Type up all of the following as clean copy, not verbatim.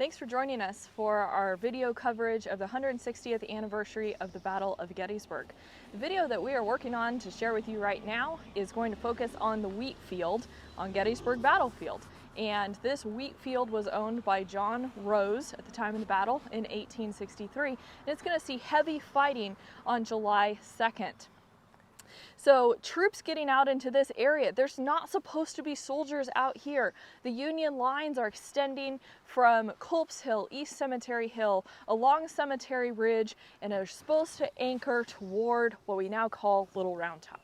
Thanks for joining us for our video coverage of the 160th anniversary of the Battle of Gettysburg. The video that we are working on to share with you right now is going to focus on the Wheatfield on Gettysburg battlefield. And this Wheatfield was owned by John Rose at the time of the battle in 1863. And it's going to see heavy fighting on July 2nd. So troops getting out into this area, there's not supposed to be soldiers out here. The Union lines are extending from Culp's Hill, East Cemetery Hill, along Cemetery Ridge, and are supposed to anchor toward what we now call Little Round Top.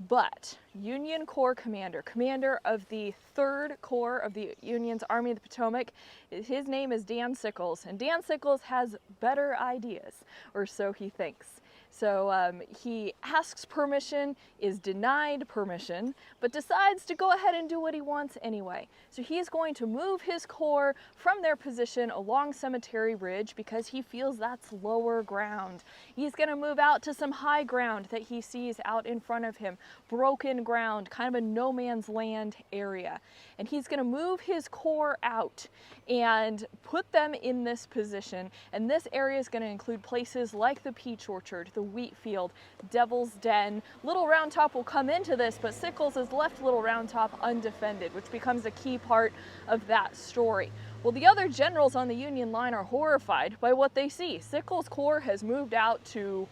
But Union Corps commander of the 3rd Corps of the Union's Army of the Potomac, his name is Dan Sickles, and Dan Sickles has better ideas, or so he thinks. So he asks permission, is denied permission, but decides to go ahead and do what he wants anyway. So he's going to move his corps from their position along Cemetery Ridge because he feels that's lower ground. He's going to move out to some high ground that he sees out in front of him, broken ground, kind of a no man's land area. And he's going to move his corps out and put them in this position. And this area is going to include places like the Peach Orchard, the Wheatfield, Devil's Den. Little Round Top will come into this, but Sickles has left Little Round Top undefended, which becomes a key part of that story. Well, the other generals on the Union line are horrified by what they see. Sickles' corps has moved out to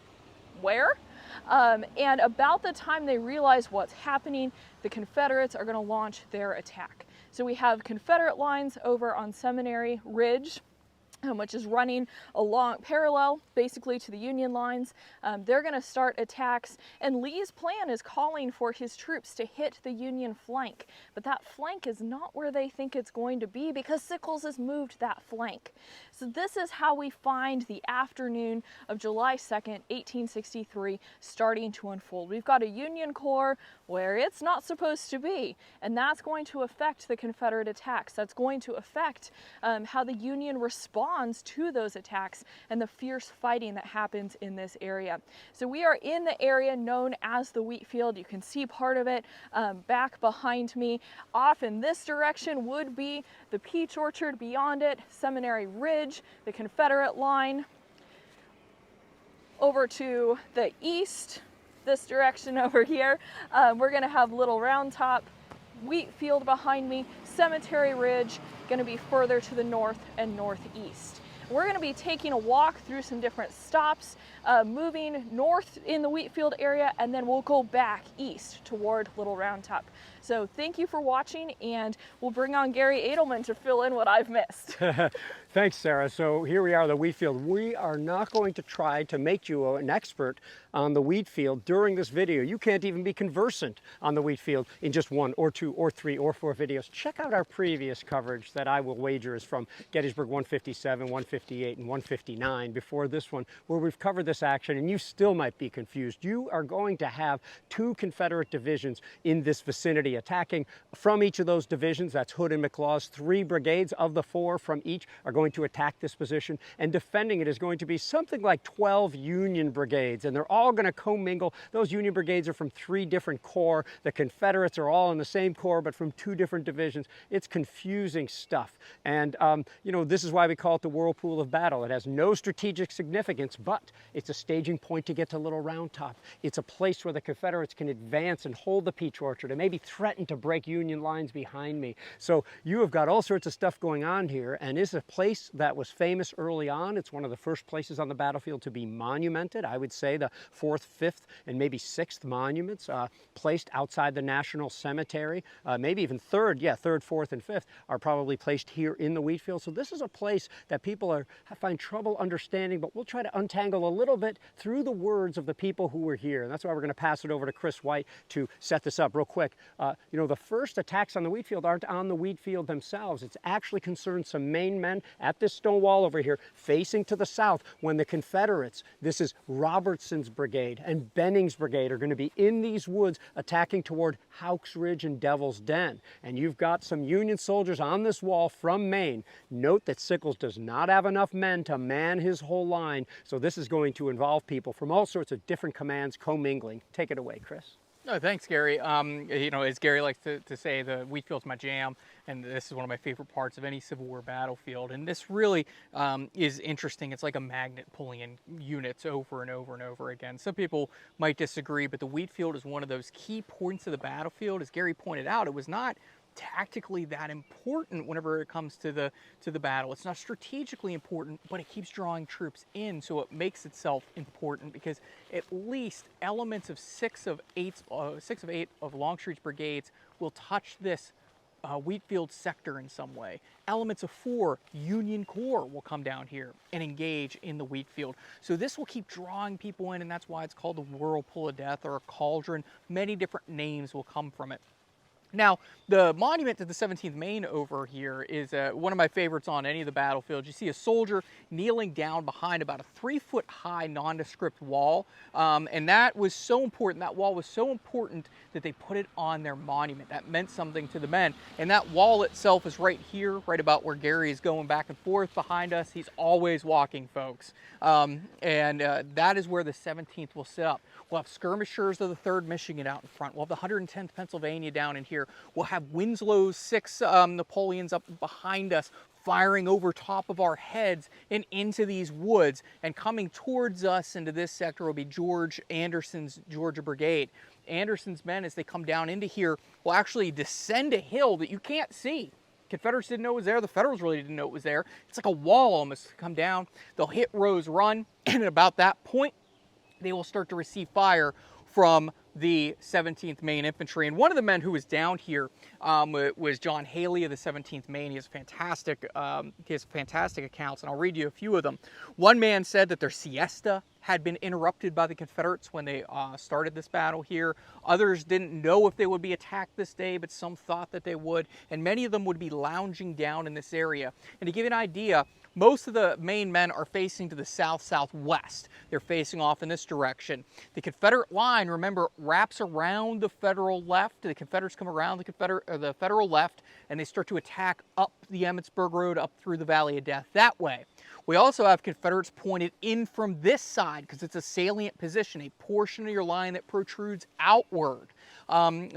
where? And about the time they realize what's happening, the Confederates are going to launch their attack. So we have Confederate lines over on Seminary Ridge, which is running along parallel basically to the Union lines. They're going to start attacks, and Lee's plan is calling for his troops to hit the Union flank, but that flank is not where they think it's going to be because Sickles has moved that flank. So this is how we find the afternoon of July 2nd, 1863 starting to unfold. We've got a Union Corps where it's not supposed to be, and that's going to affect the Confederate attacks. That's going to affect how the Union responds to those attacks and the fierce fighting that happens in this area. So we are in the area known as the Wheatfield. You can see part of it back behind me. Off in this direction would be the Peach Orchard, beyond it, Seminary Ridge, the Confederate line. Over to the east, this direction over here, we're going to have Little Round Top, Wheatfield behind me, Cemetery Ridge, going to be further to the north and northeast. We're going to be taking a walk through some different stops, moving north in the Wheatfield area, and then we'll go back east toward Little Round Top. So thank you for watching, and we'll bring on Garry Adelman to fill in what I've missed. Thanks, Sarah. So here we are, the Wheatfield. We are not going to try to make you an expert on the Wheatfield during this video. You can't even be conversant on the Wheatfield in just 1 or 2 or 3 or 4 videos. Check out our previous coverage that I will wager is from Gettysburg 157, 158, and 159 before this one, where we've covered this action, and you still might be confused. You are going to have 2 Confederate divisions in this vicinity attacking from each of those divisions. That's Hood and McLaws. 3 brigades of the 4 from each are going to attack this position, and defending it is going to be something like 12 Union brigades, and they're all going to commingle. Those Union brigades are from 3 different corps. The Confederates are all in the same corps, but from 2 different divisions. It's confusing stuff, and you know, this is why we call it the whirlpool of battle. It has no strategic significance, but it's a staging point to get to Little Round Top. It's a place where the Confederates can advance and hold the Peach Orchard and maybe threaten to break Union lines behind me. So you have got all sorts of stuff going on here, and it's a place that was famous early on. It's one of the first places on the battlefield to be monumented. I would say the 4th, 5th, and maybe 6th monuments placed outside the National Cemetery. Maybe even 3rd, 4th, and 5th are probably placed here in the Wheatfield. So this is a place that people find trouble understanding, but we'll try to untangle a little bit through the words of the people who were here. And that's why we're going to pass it over to Kris White to set this up real quick. You know, the first attacks on the Wheatfield aren't on the Wheatfield themselves. It's actually concerned some Maine men at this stone wall over here facing to the south when the Confederates, this is Robertson's brigade and Benning's brigade, are going to be in these woods attacking toward Houck's Ridge and Devil's Den. And you've got some Union soldiers on this wall from Maine. Note that Sickles does not have enough men to man his whole line, so this is going to involve people from all sorts of different commands commingling. Take it away, Kris. Oh, thanks, Gary. You know, as Gary likes to say, the Wheatfield's my jam, and this is one of my favorite parts of any Civil War battlefield. And this really is interesting. It's like a magnet pulling in units over and over and over again. Some people might disagree, but the Wheatfield is one of those key points of the battlefield. As Gary pointed out, it was not tactically that important whenever it comes to the battle. It's not strategically important, but it keeps drawing troops in, so it makes itself important because at least elements of six of eight of Longstreet's brigades will touch this Wheatfield sector in some way. Elements of 4 Union Corps will come down here and engage in the Wheatfield. So this will keep drawing people in, and that's why it's called the Whirlpool of Death or a cauldron. Many different names will come from it. Now, the monument to the 17th Maine over here is one of my favorites on any of the battlefields. You see a soldier kneeling down behind about a 3-foot high nondescript wall, and that was so important. That wall was so important that they put it on their monument. That meant something to the men, and that wall itself is right here, right about where Gary is going back and forth behind us. He's always walking, folks, and that is where the 17th will sit up. We'll have skirmishers of the 3rd Michigan out in front. We'll have the 110th Pennsylvania down in here. We'll have Winslow's 6 Napoleons up behind us, firing over top of our heads and into these woods. And coming towards us into this sector will be George Anderson's Georgia Brigade. Anderson's men, as they come down into here, will actually descend a hill that you can't see. Confederates didn't know it was there. The Federals really didn't know it was there. It's like a wall almost to come down. They'll hit Rose Run, and at about that point, they will start to receive fire from the 17th Maine Infantry. And one of the men who was down here was John Haley of the 17th Maine. He has fantastic accounts, and I'll read you a few of them. One man said that their siesta had been interrupted by the Confederates when they started this battle here. Others didn't know if they would be attacked this day, but some thought that they would, and many of them would be lounging down in this area. And to give you an idea, most of the Maine men are facing to the south-southwest. They're facing off in this direction. The Confederate line, remember, wraps around the Federal left. The Confederates come around the Federal left, and they start to attack up the Emmitsburg Road, up through the Valley of Death that way. We also have Confederates pointed in from this side because it's a salient position, a portion of your line that protrudes outward.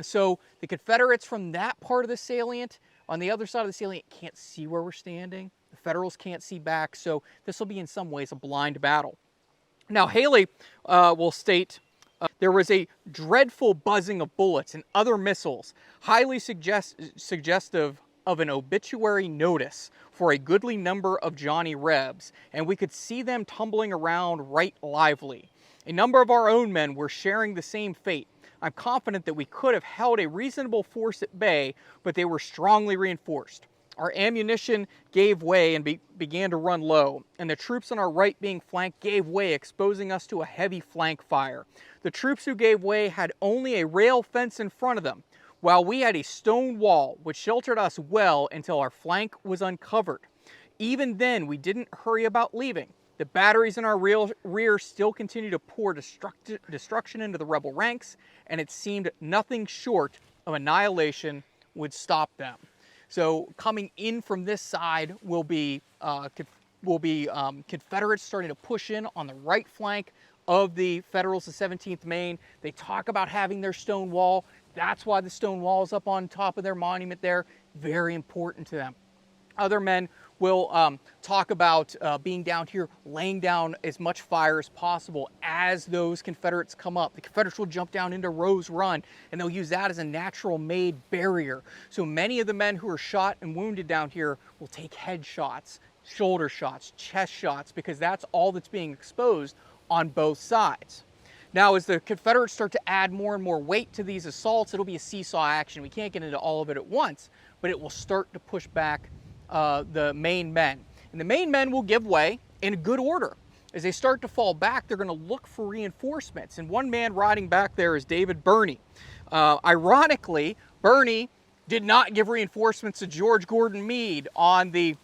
So the Confederates from that part of the salient, on the other side of the salient, can't see where we're standing. The Federals can't see back, so this will be in some ways a blind battle. Now, Haley will state, there was a dreadful buzzing of bullets and other missiles, highly suggestive of an obituary notice for a goodly number of Johnny Rebs, and we could see them tumbling around right lively. A number of our own men were sharing the same fate. I'm confident that we could have held a reasonable force at bay, but they were strongly reinforced. Our ammunition gave way and began to run low, and the troops on our right being flanked gave way, exposing us to a heavy flank fire. The troops who gave way had only a rail fence in front of them, while we had a stone wall which sheltered us well until our flank was uncovered. Even then, we didn't hurry about leaving. The batteries in our rear still continued to pour destruction into the rebel ranks, and it seemed nothing short of annihilation would stop them. So coming in from this side will be Confederates starting to push in on the right flank of the Federals of 17th Maine. They talk about having their stone wall. That's why the stone wall is up on top of their monument there. Very important to them. Other men will talk about being down here, laying down as much fire as possible as those Confederates come up. The Confederates will jump down into Rose Run, and they'll use that as a natural made barrier. So many of the men who are shot and wounded down here will take head shots, shoulder shots, chest shots, because that's all that's being exposed on both sides. Now, as the Confederates start to add more and more weight to these assaults, it'll be a seesaw action. We can't get into all of it at once, but it will start to push back the Maine men. And the Maine men will give way in good order. As they start to fall back, they're going to look for reinforcements. And one man riding back there is David Birney. Ironically, Birney did not give reinforcements to George Gordon Meade on the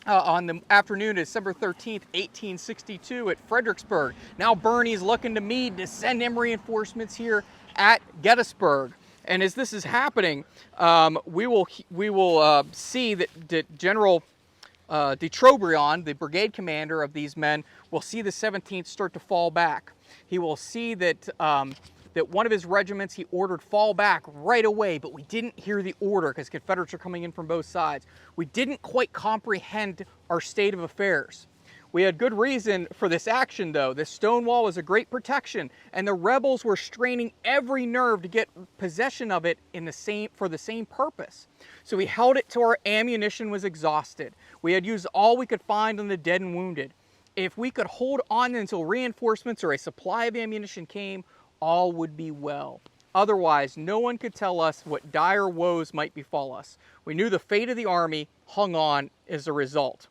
afternoon of December 13th, 1862 at Fredericksburg. Now Birney's looking to Meade to send him reinforcements here at Gettysburg. And as this is happening, we will see that General de Trobriand, the brigade commander of these men, will see the 17th start to fall back. He will see that that one of his regiments he ordered fall back right away, but we didn't hear the order because Confederates are coming in from both sides. We didn't quite comprehend our state of affairs. We had good reason for this action, though. This stone wall was a great protection, and the rebels were straining every nerve to get possession of it for the same purpose. So we held it till our ammunition was exhausted. We had used all we could find on the dead and wounded. If we could hold on until reinforcements or a supply of ammunition came, all would be well. Otherwise, no one could tell us what dire woes might befall us. We knew the fate of the army hung on as a result.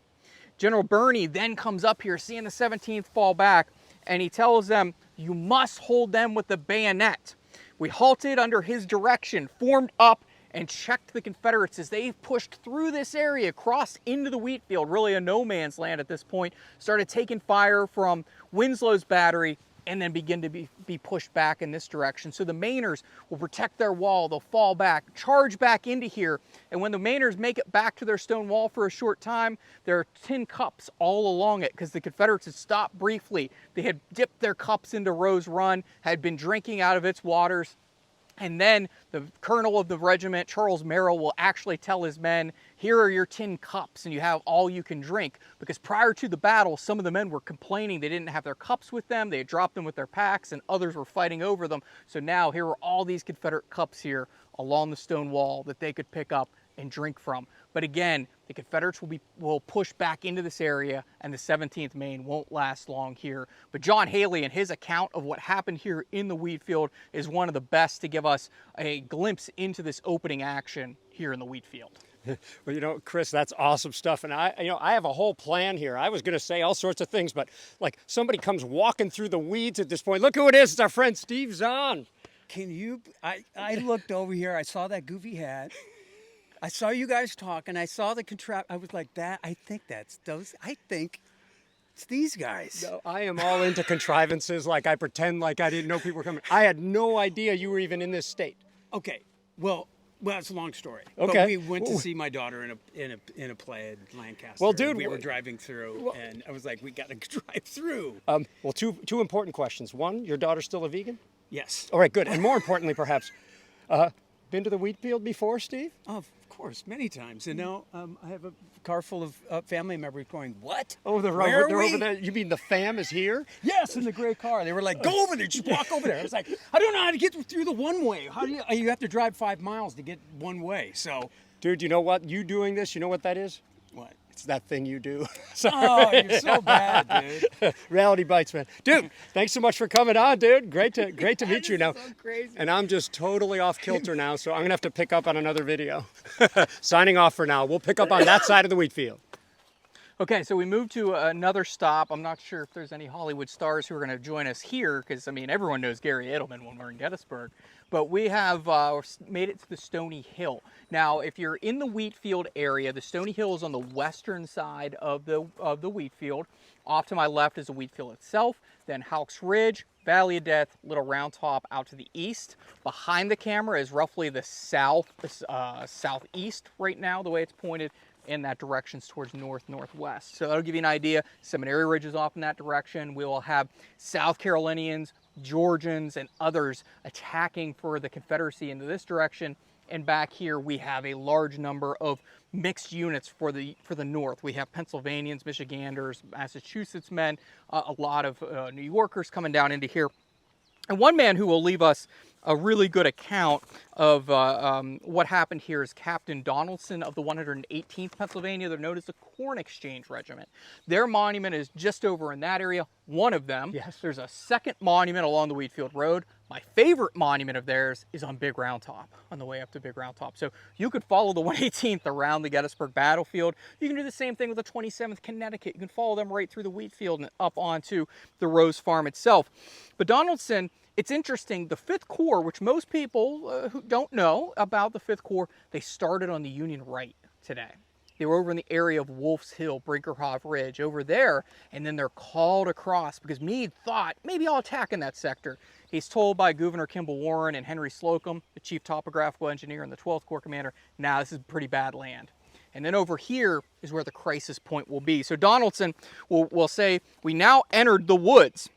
General Birney then comes up here, seeing the 17th fall back, and he tells them, you must hold them with the bayonet. We halted under his direction, formed up, and checked the Confederates as they pushed through this area, crossed into the Wheatfield, really a no man's land at this point, started taking fire from Winslow's battery, and then begin to be pushed back in this direction. So the Mainers will protect their wall, they'll fall back, charge back into here, and when the Mainers make it back to their stone wall for a short time, there are tin cups all along it because the Confederates had stopped briefly. They had dipped their cups into Rose Run, had been drinking out of its waters, and then the colonel of the regiment, Charles Merrill, will actually tell his men, here are your tin cups and you have all you can drink. Because prior to the battle, some of the men were complaining they didn't have their cups with them. They had dropped them with their packs and others were fighting over them. So now here are all these Confederate cups here along the stone wall that they could pick up and drink from. But again, the Confederates will push back into this area and the 17th Maine won't last long here. But John Haley and his account of what happened here in the Wheatfield is one of the best to give us a glimpse into this opening action here in the Wheatfield. Well, you know, Kris, that's awesome stuff. And I have a whole plan here. I was going to say all sorts of things, but like somebody comes walking through the weeds at this point. Look who it is. It's our friend Steve Zahn. Can you, I looked over here, I saw that goofy hat. I saw you guys talking. I saw the I was like, I think it's these guys. No, I am all into contrivances. Like I pretend like I didn't know people were coming. I had no idea you were even in this state. Okay, well, it's a long story. Okay. But we went to see my daughter in a play at Lancaster. Well, dude, we were driving through, and I was like, we got to drive through. Well, two important questions. One, your daughter's still a vegan? Yes. All right, good. And more importantly, perhaps, been to the Wheatfield before, Steve? Oh, of course, many times. And now I have a car full of family members going, what? Oh, they're over there. You mean the fam is here? Yes, in the gray car. They were like, go over there, just walk over there. I was like, I don't know how to get through the one way. How do you have to drive 5 miles to get one way. So, dude, you know what? You doing this, you know what that is? What? It's that thing you do. Oh, you're so bad, dude. Reality bites, man. Dude, thanks so much for coming on, dude. Great to meet you now. So crazy. And I'm just totally off kilter now, so I'm gonna have to pick up on another video. Signing off for now. We'll pick up on that side of the Wheatfield. Okay, so we moved to another stop. I'm not sure if there's any Hollywood stars who are going to join us here, because, I mean, everyone knows Garry Adelman when we're in Gettysburg. But we have made it to the Stony Hill. Now, if you're in the Wheatfield area, the Stony Hill is on the western side of the Wheatfield. Off to my left is the Wheatfield itself, then Houck's Ridge, Valley of Death, Little Round Top out to the east. Behind the camera is roughly the southeast right now, the way it's pointed in that direction towards northwest. So that'll give you an idea. Seminary Ridge is off in that direction. We will have South Carolinians, Georgians, and others attacking for the Confederacy into this direction. And back here we have a large number of mixed units for the north. We have Pennsylvanians, Michiganders, Massachusetts men, a lot of New Yorkers coming down into here. And one man who will leave us a really good account of what happened here is Captain Donaldson of the 118th Pennsylvania. They're known as the Corn Exchange Regiment. Their monument is just over in that area, one of them. Yes. There's a second monument along the Wheatfield Road. My favorite monument of theirs is on Big Round Top, on the way up to Big Round Top. So you could follow the 118th around the Gettysburg battlefield. You can do the same thing with the 27th Connecticut. You can follow them right through the Wheatfield and up onto the Rose Farm itself. But Donaldson, it's interesting, the 5th Corps, which most people who don't know about the 5th Corps, they started on the Union right today. They were over in the area of Wolf's Hill, Brinkerhoff Ridge, over there, and then they're called across because Meade thought, maybe I'll attack in that sector. He's told by Governor Kimball Warren and Henry Slocum, the chief topographical engineer and the 12th Corps commander, now this is pretty bad land. And then over here is where the crisis point will be. So Donaldson will say, we now entered the woods.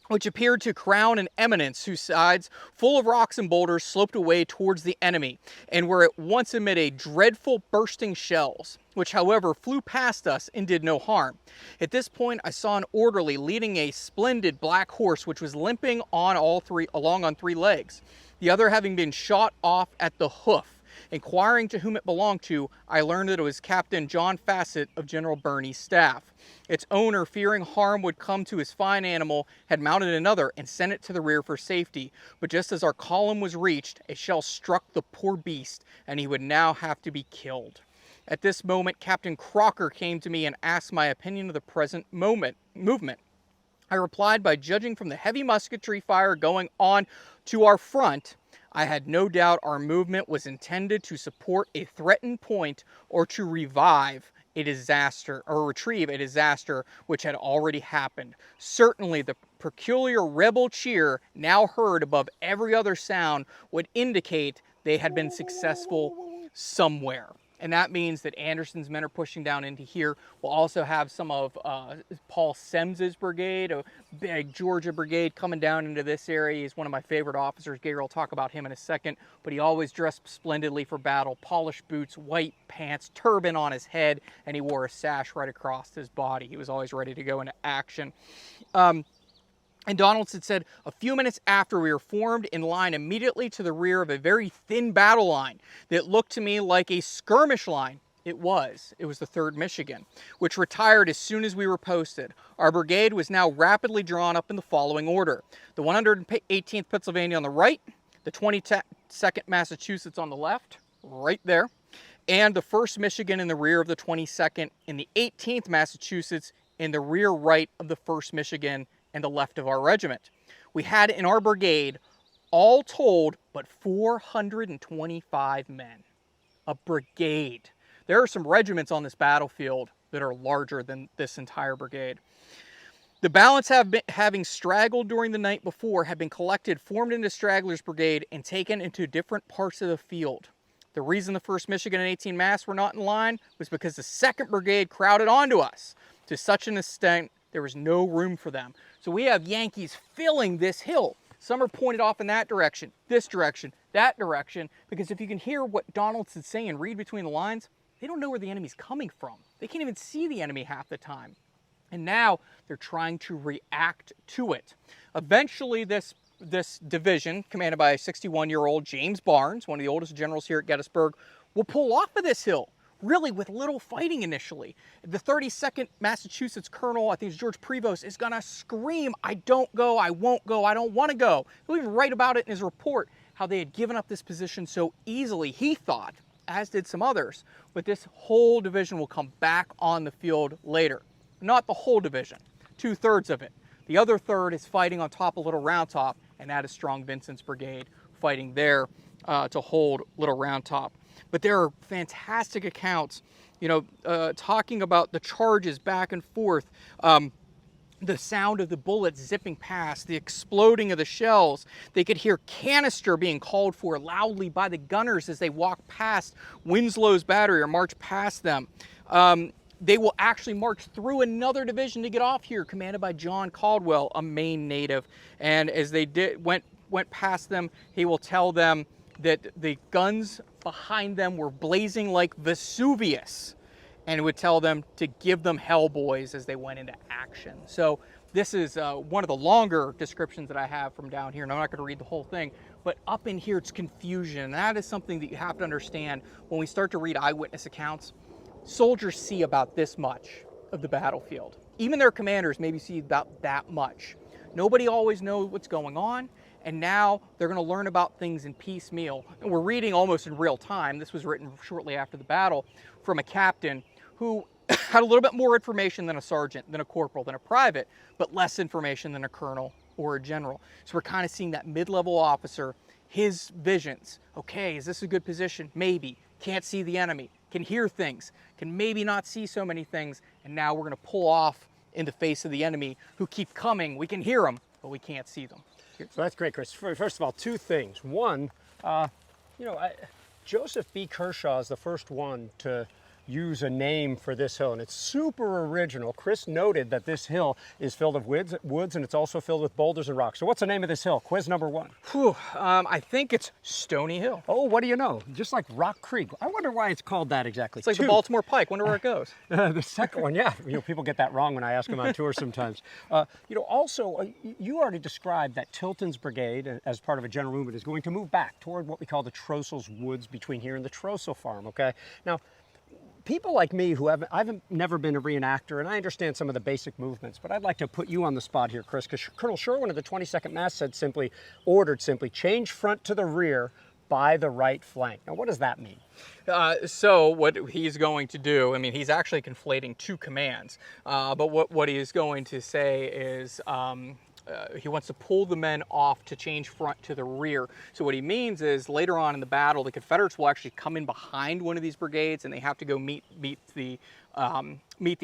which appeared to crown an eminence whose sides, full of rocks and boulders, sloped away towards the enemy, and were at once amid a dreadful bursting shells, which however flew past us and did no harm. At this point I saw an orderly leading a splendid black horse which was limping along on three legs, the other having been shot off at the hoof. Inquiring to whom it belonged to, I learned that it was Captain John Fassett of General Birney's staff. Its owner, fearing harm would come to his fine animal, had mounted another and sent it to the rear for safety. But just as our column was reached, a shell struck the poor beast, and he would now have to be killed. At this moment, Captain Crocker came to me and asked my opinion of the present movement. I replied by judging from the heavy musketry fire going on to our front, I had no doubt our movement was intended to support a threatened point or to revive a disaster or retrieve a disaster which had already happened. Certainly the peculiar rebel cheer now heard above every other sound would indicate they had been successful somewhere. And that means that Anderson's men are pushing down into here. We'll also have some of Paul Semmes's brigade, a big Georgia brigade coming down into this area. He's one of my favorite officers. Gary will talk about him in a second, but he always dressed splendidly for battle. Polished boots, white pants, turban on his head, and he wore a sash right across his body. He was always ready to go into action. And Donaldson said, a few minutes after we were formed in line immediately to the rear of a very thin battle line that looked to me like a skirmish line. It was the 3rd Michigan, which retired as soon as we were posted. Our brigade was now rapidly drawn up in the following order. The 118th Pennsylvania on the right, the 22nd Massachusetts on the left, right there, and the 1st Michigan in the rear of the 22nd, and the 18th Massachusetts in the rear right of the 1st Michigan and the left of our regiment. We had in our brigade, all told, but 425 men. A brigade. There are some regiments on this battlefield that are larger than this entire brigade. The balance having straggled during the night before had been collected, formed into Straggler's Brigade, and taken into different parts of the field. The reason the 1st Michigan and 18 Mass were not in line was because the 2nd Brigade crowded onto us to such an extent there was no room for them. So we have Yankees filling this hill. Some are pointed off in that direction, this direction, that direction, because if you can hear what Donaldson's saying and read between the lines, they don't know where the enemy's coming from. They can't even see the enemy half the time. And now they're trying to react to it. Eventually this division, commanded by a 61-year-old James Barnes, one of the oldest generals here at Gettysburg, will pull off of this hill, really with little fighting initially. The 32nd Massachusetts Colonel, I think it's George Prevost, is gonna scream, I don't go, I won't go, I don't wanna go. He'll even write about it in his report, how they had given up this position so easily, he thought, as did some others. But this whole division will come back on the field later. Not the whole division, 2/3 of it. The other third is fighting on top of Little Round Top, and that is Strong Vincent's brigade fighting there to hold Little Round Top. But there are fantastic accounts, talking about the charges back and forth, the sound of the bullets zipping past, the exploding of the shells. They could hear canister being called for loudly by the gunners as they walk past Winslow's battery or march past them. They will actually march through another division to get off here, commanded by John Caldwell, a Maine native. And as they went past them, he will tell them that the guns behind them were blazing like Vesuvius, and would tell them to give them hell, boys, as they went into action. So this is one of the longer descriptions that I have from down here, and I'm not going to read the whole thing, but up in here it's confusion, and that is something that you have to understand when we start to read eyewitness accounts. Soldiers see about this much of the battlefield. Even their commanders maybe see about that much. Nobody always knows what's going on, and now they're going to learn about things in piecemeal. And we're reading almost in real time. This was written shortly after the battle from a captain who had a little bit more information than a sergeant, than a corporal, than a private, but less information than a colonel or a general. So we're kind of seeing that mid-level officer, his visions. Okay, is this a good position? Maybe. Can't see the enemy. Can hear things. Can maybe not see so many things. And now we're going to pull off in the face of the enemy who keep coming. We can hear them, but we can't see them. So that's great, Kris. First of all, two things. One, Joseph B. Kershaw is the first one to use a name for this hill, and it's super original. Kris noted that this hill is filled with woods, and it's also filled with boulders and rocks. So what's the name of this hill? Quiz number 1. Whew, I think it's Stony Hill. Oh, what do you know? Just like Rock Creek. I wonder why it's called that exactly. It's like the Baltimore Pike. Wonder where it goes. The second one, yeah. People get that wrong when I ask them on tour sometimes. Also, you already described that Tilton's brigade, as part of a general movement, is going to move back toward what we call the Trosel's Woods between here and the Trosel farm, okay? Now, people like me who I've never been a reenactor, and I understand some of the basic movements, but I'd like to put you on the spot here, Kris, because Colonel Sherwin of the 22nd Mass ordered simply, change front to the rear by the right flank. Now, what does that mean? So what he's going to do, I mean, he's actually conflating two commands, but what he is going to say is he wants to pull the men off to change front to the rear. So what he means is later on in the battle, the Confederates will actually come in behind one of these brigades, and they have to go meet the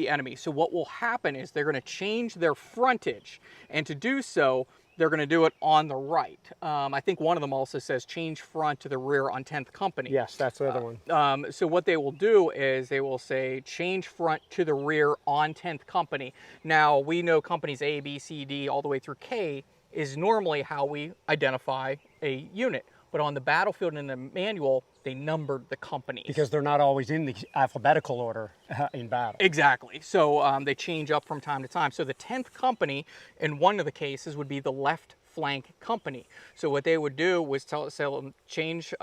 enemy. So what will happen is they're going to change their frontage, and to do so, they're going to do it on the right. I think one of them also says change front to the rear on 10th Company. Yes, that's the other one. So what they will do is they will say change front to the rear on 10th Company. Now, we know companies A, B, C, D, all the way through K is normally how we identify a unit. But on the battlefield in the manual, they numbered the companies. Because they're not always in the alphabetical order in battle. Exactly. So they change up from time to time. So the 10th Company, in one of the cases, would be the left flank company. So what they would do was tell them change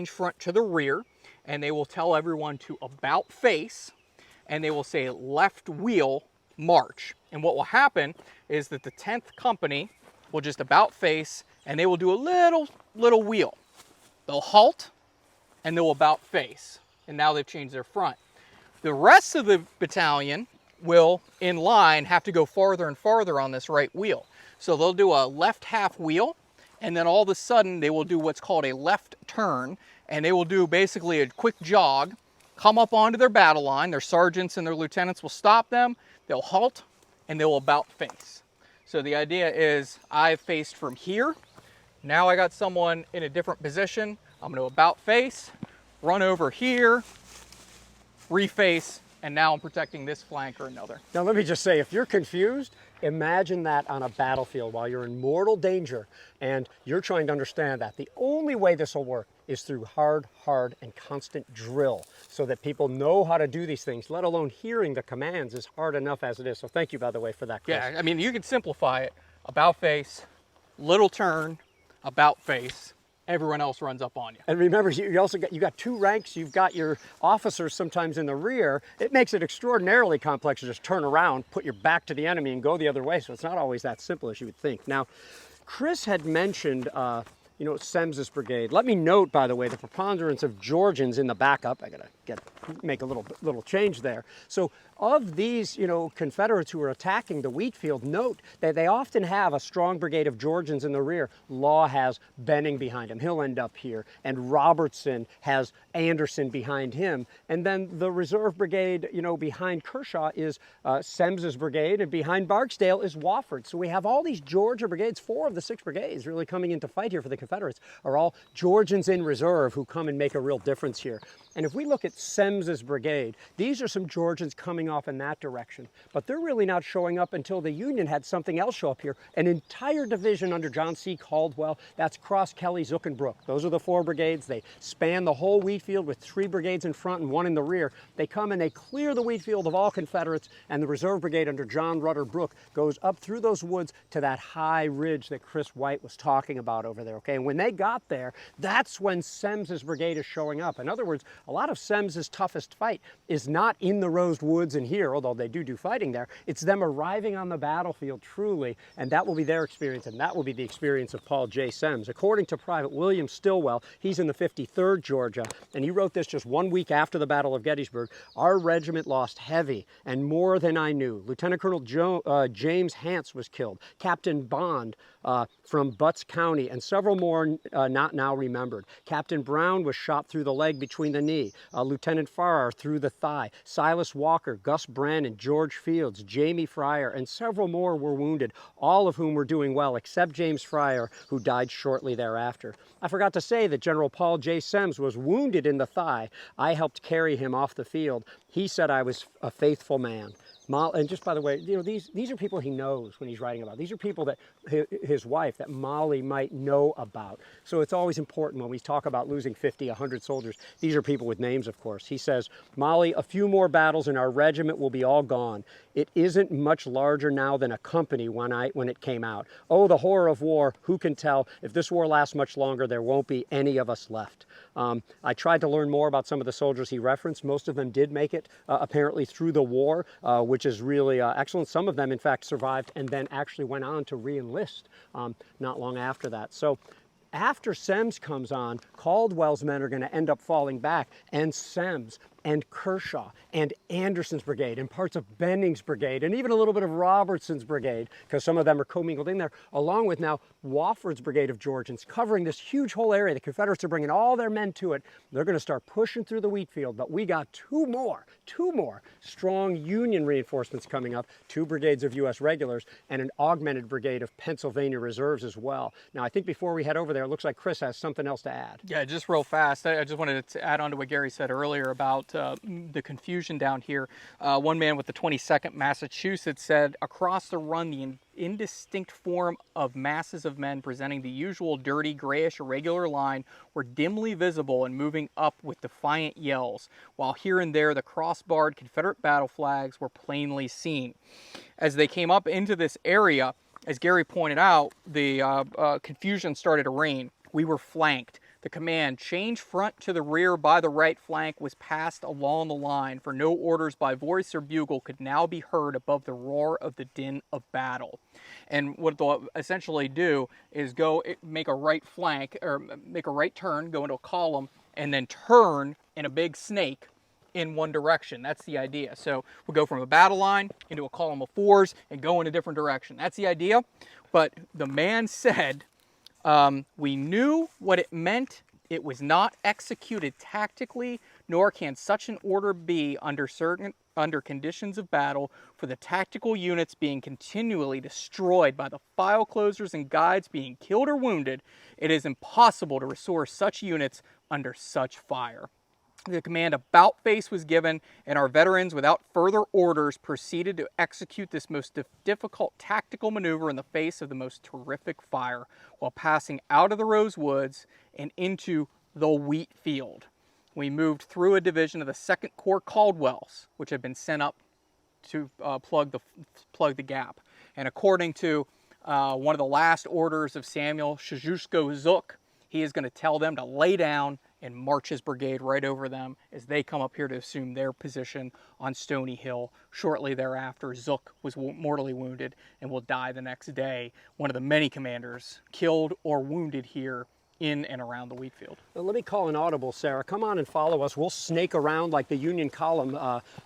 front to the rear, and they will tell everyone to about face, and they will say left wheel march. And what will happen is that the 10th Company will just about face, and they will do a little wheel. They'll halt, and they'll about face. And now they've changed their front. The rest of the battalion will, in line, have to go farther and farther on this right wheel. So they'll do a left half wheel, and then all of a sudden they will do what's called a left turn, and they will do basically a quick jog, come up onto their battle line. Their sergeants and their lieutenants will stop them, they'll halt, and they will about face. So the idea is I've faced from here. Now I got someone in a different position. I'm going to about face, run over here, reface, and now I'm protecting this flank or another. Now let me just say, if you're confused, imagine that on a battlefield while you're in mortal danger and you're trying to understand that. The only way this will work is through hard and constant drill so that people know how to do these things, let alone hearing the commands is hard enough as it is. So thank you, by the way, for that, Kris. Yeah, I mean, you can simplify it. About face, little turn, about face. Everyone else runs up on you. And remember, you also got two ranks. You've got your officers sometimes in the rear. It makes it extraordinarily complex to just turn around, put your back to the enemy, and go the other way. So it's not always that simple as you would think. Now, Kris had mentioned, Semmes's brigade. Let me note, by the way, the preponderance of Georgians in the backup. I gotta make a little change there. So of these, Confederates who are attacking the Wheatfield, note that they often have a strong brigade of Georgians in the rear. Law has Benning behind him. He'll end up here. And Robertson has Anderson behind him. And then the reserve brigade, behind Kershaw is Semmes's brigade, and behind Barksdale is Wofford. So we have all these Georgia brigades. 4 of the 6 brigades really coming into fight here for the Confederates are all Georgians in reserve who come and make a real difference here. And if we look at Semmes's brigade, these are some Georgians coming off in that direction. But they're really not showing up until the Union had something else show up here. An entire division under John C. Caldwell. That's Cross, Kelly, Zuckenbrook. Those are the 4 brigades. They span the whole Wheatfield with 3 brigades in front and 1 in the rear. They come and they clear the Wheatfield of all Confederates, and the reserve brigade under John Rutter Brooke goes up through those woods to that high ridge that Kris White was talking about over there, okay? And when they got there, that's when Semmes's brigade is showing up. In other words, a lot of Semmes's toughest fight is not in the Rose Woods and here, although they do fighting there. It's them arriving on the battlefield truly, and that will be their experience, and that will be the experience of Paul J. Semmes. According to Private William Stillwell, he's in the 53rd Georgia, and he wrote this just 1 week after the Battle of Gettysburg. Our regiment lost heavy and more than I knew. Lieutenant Colonel James Hance was killed. Captain Bond from Butts County, and several more not now remembered. Captain Brown was shot through the leg between the knee. Lieutenant Farrar through the thigh. Silas Walker, Gus Brannon, George Fields, Jamie Fryer, and several more were wounded, all of whom were doing well, except James Fryer, who died shortly thereafter. I forgot to say that General Paul J. Semmes was wounded in the thigh. I helped carry him off the field. He said I was a faithful man. And just by the way, you know, these are people he knows when he's writing about. These are people that his wife, that Molly, might know about. So it's always important when we talk about losing 50, 100 soldiers. These are people with names, of course. He says, Molly, a few more battles and our regiment will be all gone. It isn't much larger now than a company when it came out. Oh, the horror of war. Who can tell? If this war lasts much longer, there won't be any of us left. I tried to learn more about some of the soldiers he referenced. Most of them did make it, apparently, through the war, which is really excellent. Some of them, in fact, survived and then actually went on to re-enlist not long after that. So after Semmes comes on, Caldwell's men are going to end up falling back, and Semmes and Kershaw and Anderson's brigade and parts of Benning's brigade and even a little bit of Robertson's brigade, because some of them are commingled in there, along with now Wofford's brigade of Georgians, covering this huge whole area. The Confederates are bringing all their men to it. They're going to start pushing through the Wheatfield, but we got two more strong Union reinforcements coming up, 2 brigades of U.S. regulars and an augmented brigade of Pennsylvania reserves as well. Now, I think before we head over there, it looks like Kris has something else to add. Yeah, just real fast. I just wanted to add on to what Garry said earlier about the confusion down here. One man with the 22nd Massachusetts said, across the run, the indistinct form of masses of men presenting the usual dirty, grayish, irregular line were dimly visible and moving up with defiant yells, while here and there the cross-barred Confederate battle flags were plainly seen. As they came up into this area, as Garry pointed out, the confusion started to reign. We were flanked. The command, change front to the rear by the right flank, was passed along the line, for no orders by voice or bugle could now be heard above the roar of the din of battle. And what they'll essentially do is go make a right flank, or make a right turn, go into a column, and then turn in a big snake in one direction. That's the idea. So we'll go from a battle line into a column of 4s and go in a different direction. That's the idea. But the man said, we knew what it meant. It was not executed tactically, nor can such an order be under conditions of battle, for the tactical units being continually destroyed by the file closers and guides being killed or wounded. It is impossible to restore such units under such fire. The command about face was given, and our veterans, without further orders, proceeded to execute this most difficult tactical maneuver in the face of the most terrific fire, while passing out of the Rose Woods and into the Wheatfield. We moved through a division of the 2nd Corps Caldwell's, which had been sent up to plug the gap. And according to one of the last orders of Samuel Kosciuszko Zook, he is going to tell them to lay down and march his brigade right over them as they come up here to assume their position on Stony Hill. Shortly thereafter, Zook was mortally wounded and will die the next day. One of the many commanders killed or wounded here in and around the Wheatfield. Well, let me call an audible, Sarah. Come on and follow us. We'll snake around like the Union column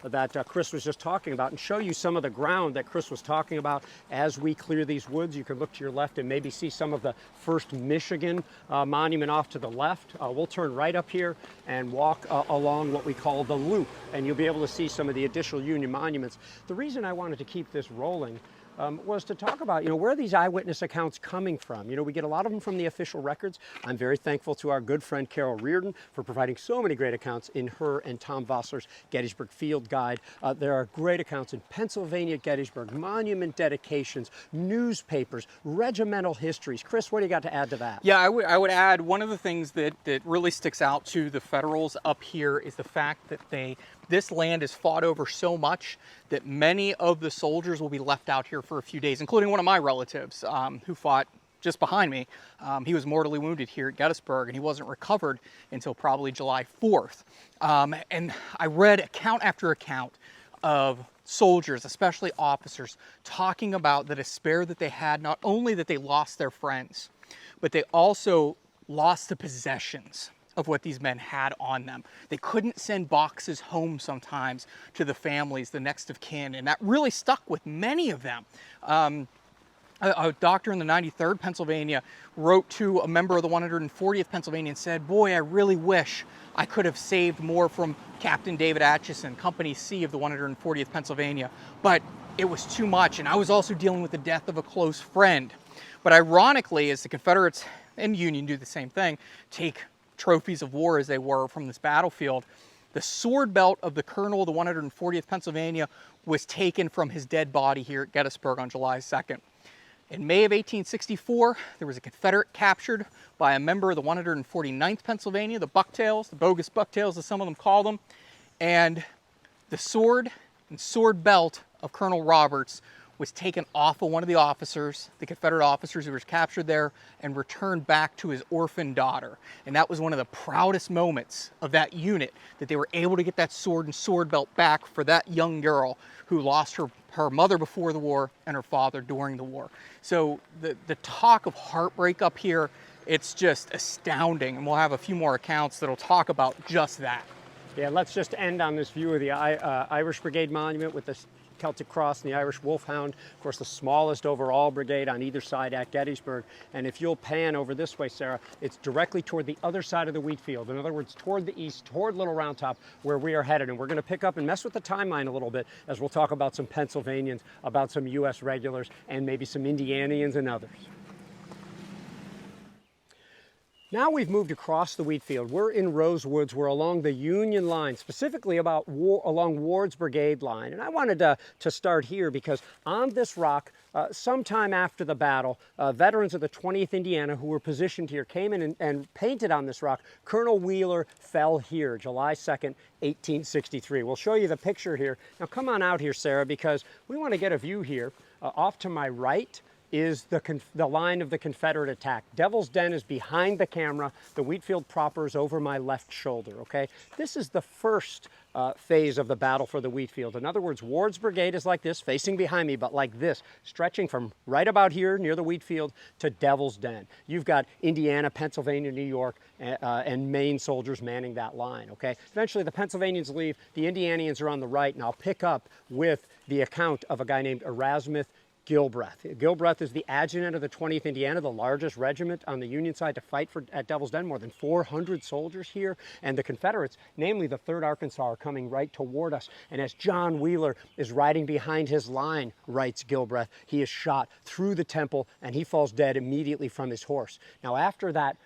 that Kris was just talking about and show you some of the ground that Kris was talking about as we clear these woods. You can look to your left and maybe see some of the 1st Michigan monument off to the left. We'll turn right up here and walk along what we call the loop, and you'll be able to see some of the additional Union monuments. The reason I wanted to keep this rolling was to talk about, where are these eyewitness accounts coming from? We get a lot of them from the official records. I'm very thankful to our good friend Carol Reardon for providing so many great accounts in her and Tom Vossler's Gettysburg Field Guide. There are great accounts in Pennsylvania Gettysburg, monument dedications, newspapers, regimental histories. Kris, what do you got to add to that? Yeah, I would add one of the things that really sticks out to the Federals up here is the fact that this land is fought over so much that many of the soldiers will be left out here for a few days, including one of my relatives who fought just behind me. He was mortally wounded here at Gettysburg, and he wasn't recovered until probably July 4th. And I read account after account of soldiers, especially officers, talking about the despair that they had, not only that they lost their friends, but they also lost the possessions of what these men had on them. They couldn't send boxes home sometimes to the families, the next of kin, and that really stuck with many of them. a doctor in the 93rd Pennsylvania wrote to a member of the 140th Pennsylvania and said, boy, I really wish I could have saved more from Captain David Atchison, Company C of the 140th Pennsylvania, but it was too much, and I was also dealing with the death of a close friend. But ironically, as the Confederates and Union do the same thing, take trophies of war as they were from this battlefield, the sword belt of the colonel of the 140th Pennsylvania was taken from his dead body here at Gettysburg on July 2nd. In May of 1864, there was a Confederate captured by a member of the 149th Pennsylvania, the Bucktails, the bogus Bucktails as some of them call them, and the sword and sword belt of Colonel Roberts was taken off of one of the officers, the Confederate officers who was captured there, and returned back to his orphan daughter. And that was one of the proudest moments of that unit, that they were able to get that sword and sword belt back for that young girl who lost her mother before the war and her father during the war. So the talk of heartbreak up here, it's just astounding. And we'll have a few more accounts that'll talk about just that. Yeah, let's just end on this view of the Irish Brigade Monument with the Celtic Cross and the Irish Wolfhound, of course the smallest overall brigade on either side at Gettysburg. And if you'll pan over this way, Sarah, it's directly toward the other side of the Wheatfield. In other words, toward the east, toward Little Round Top, where we are headed. And we're going to pick up and mess with the timeline a little bit as we'll talk about some Pennsylvanians, about some U.S. regulars, and maybe some Indianians and others. Now we've moved across the Wheatfield. We're in Rose Woods. We're along the Union line, specifically along Ward's Brigade line. And I wanted to start here because on this rock, sometime after the battle, veterans of the 20th Indiana who were positioned here came in and painted on this rock. Colonel Wheeler fell here, July 2nd, 1863. We'll show you the picture here. Now come on out here, Sarah, because we want to get a view here. Off to my right is the line of the Confederate attack. Devil's Den is behind the camera. The Wheatfield proper is over my left shoulder, okay? This is the first phase of the battle for the Wheatfield. In other words, Ward's brigade is like this, facing behind me, but like this, stretching from right about here near the Wheatfield to Devil's Den. You've got Indiana, Pennsylvania, New York, and Maine soldiers manning that line, okay? Eventually the Pennsylvanians leave, the Indianians are on the right, and I'll pick up with the account of a guy named Erasmus Gilbreth. Gilbreth is the adjutant of the 20th Indiana, the largest regiment on the Union side to fight at Devil's Den, more than 400 soldiers here. And the Confederates, namely the 3rd Arkansas, are coming right toward us. And as John Wheeler is riding behind his line, writes Gilbreth, he is shot through the temple and he falls dead immediately from his horse. Now after that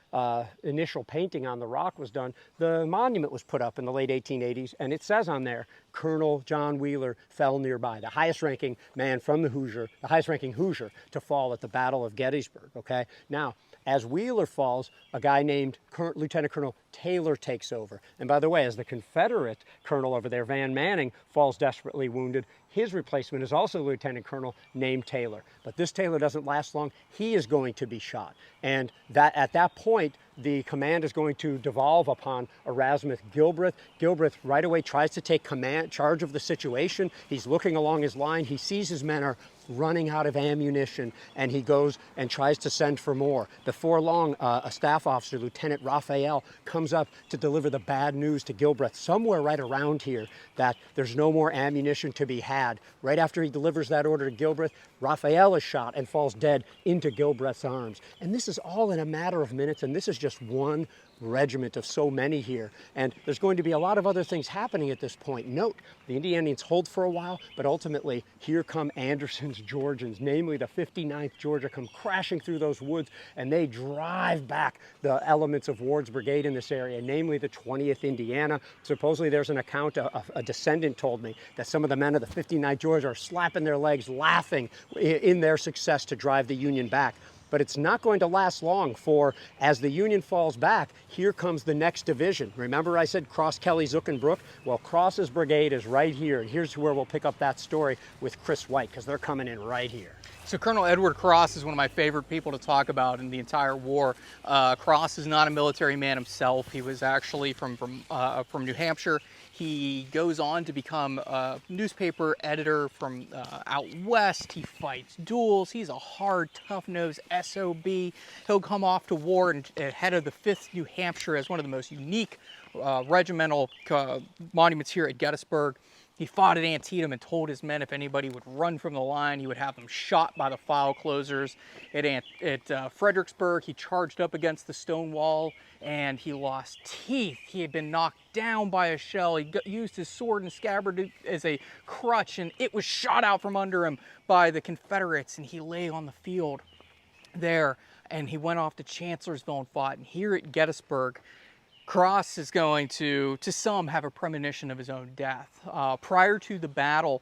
initial painting on the rock was done, the monument was put up in the late 1880s, and it says on there, Colonel John Wheeler fell nearby, the highest ranking man from the highest ranking Hoosier to fall at the Battle of Gettysburg, okay? Now, as Wheeler falls, a guy named Lieutenant Colonel Taylor takes over. And by the way, as the Confederate colonel over there, Van Manning, falls desperately wounded, his replacement is also a lieutenant colonel named Taylor. But this Taylor doesn't last long. He is going to be shot. And at that point, the command is going to devolve upon Erasmus Gilbreth. Gilbreth right away tries to take charge of the situation. He's looking along his line. He sees his men are running out of ammunition, and he goes and tries to send for more. Before long, a staff officer, Lieutenant Raphael, comes up to deliver the bad news to Gilbreth, somewhere right around here, that there's no more ammunition to be had. Right after he delivers that order to Gilbreth, Raphael is shot and falls dead into Gilbreth's arms. And this is all in a matter of minutes, and this is just one regiment of so many here. And there's going to be a lot of other things happening at this point. Note, the Indianians hold for a while, but ultimately here come Anderson's Georgians, namely the 59th Georgia, come crashing through those woods, and they drive back the elements of Ward's brigade in this area, namely the 20th Indiana. Supposedly there's an account, a descendant told me, that some of the men of the 59th Georgia are slapping their legs, laughing in their success to drive the Union back. But it's not going to last long, for as the Union falls back, here comes the next division. Remember I said Cross, Kelly, Zook, and Brook? Well, Cross's brigade is right here. And here's where we'll pick up that story with Kris White, because they're coming in right here. So Colonel Edward Cross is one of my favorite people to talk about in the entire war. Cross is not a military man himself. He was actually from New Hampshire. He goes on to become a newspaper editor from out west. He fights duels. He's a hard, tough-nosed SOB. He'll come off to war and head of the 5th New Hampshire as one of the most unique regimental monuments here at Gettysburg. He fought at Antietam and told his men if anybody would run from the line, he would have them shot by the file closers. At Fredericksburg, he charged up against the stone wall and he lost teeth. He had been knocked down by a shell. He used his sword and scabbard as a crutch, and it was shot out from under him by the Confederates, and he lay on the field there, and he went off to Chancellorsville and fought. And here at Gettysburg, Kris is going to some, have a premonition of his own death. Prior to the battle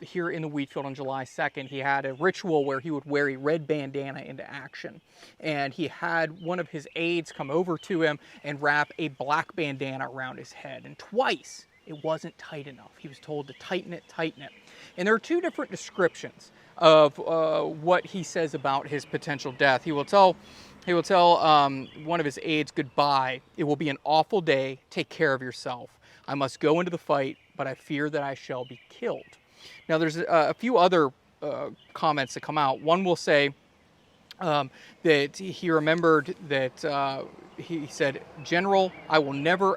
here in the Wheatfield on July 2nd, he had a ritual where he would wear a red bandana into action. And he had one of his aides come over to him and wrap a black bandana around his head. And twice, it wasn't tight enough. He was told to tighten it, tighten it. And there are two different descriptions of what he says about his potential death. He will tell one of his aides, "Goodbye. It will be an awful day. Take care of yourself. I must go into the fight, but I fear that I shall be killed." Now, there's a few other comments that come out. One will say that he remembered that he said, "General, I will never